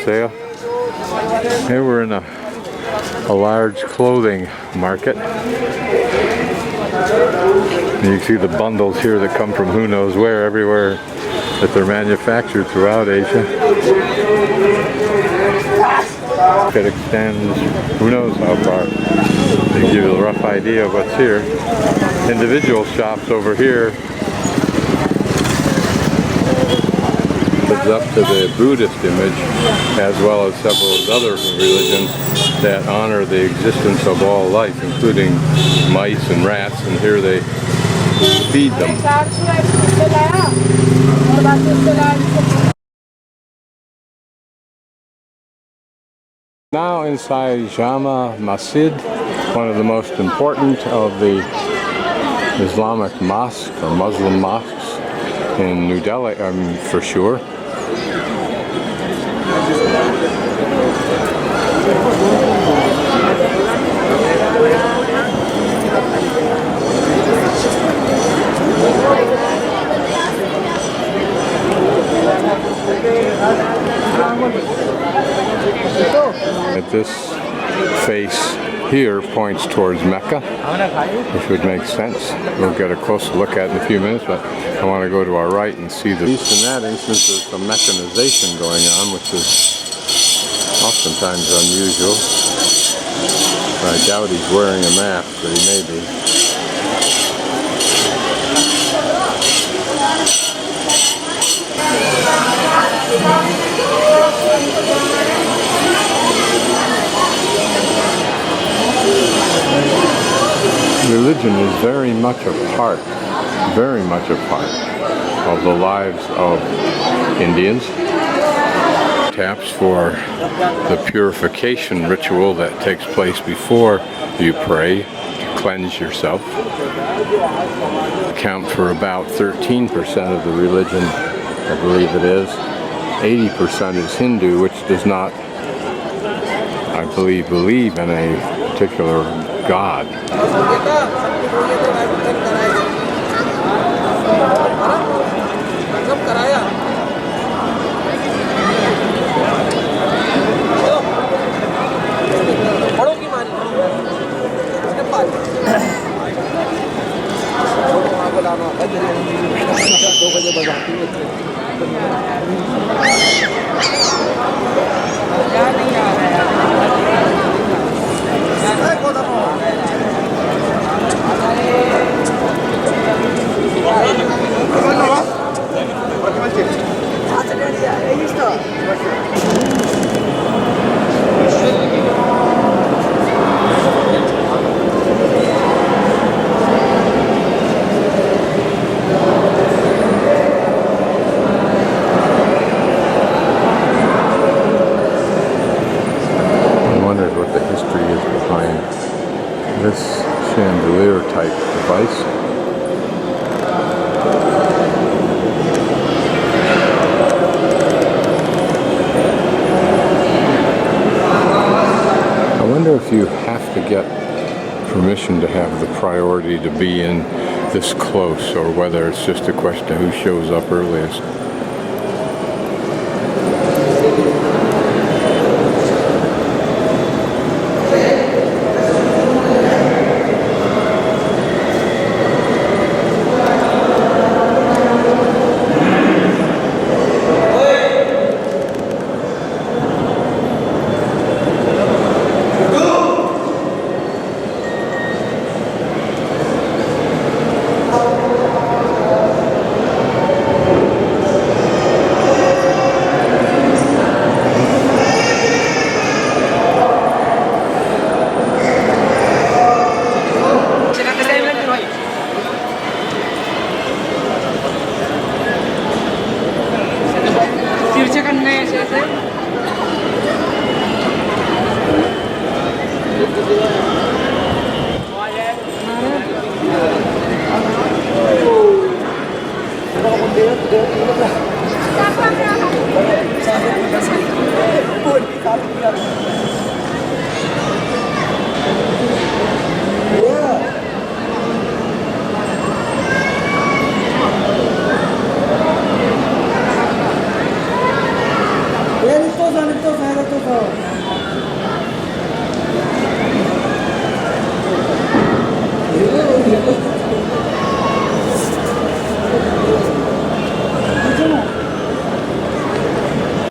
sale. Here we're in a large clothing market. And you can see the bundles here that come from who knows where, everywhere that they're manufactured throughout Asia. It extends who knows how far. To give you a rough idea of what's here. Individual shops over here lives up to the Buddhist image, as well as several other religions that honor the existence of all life, including mice and rats, and here they feed them. Now inside Jama Masid, one of the most important of the Islamic mosques or Muslim mosques in New Delhi, for sure. At this face here points towards Mecca, which would make sense. We'll get a closer look at it in a few minutes, but I want to go to our right and see the... At least in that instance there's some mechanization going on, which is oftentimes unusual. I doubt he's wearing a mask, but he may be. Religion is very much a part of the lives of Indians. Taps for the purification ritual that takes place before you pray to cleanse yourself. Account for about 13% of the religion, I believe it is. 80% is Hindu, which does not, I believe in a particular God. This chandelier type device. I wonder if you have to get permission to have the priority to be in this close, or whether it's just a question of who shows up earliest.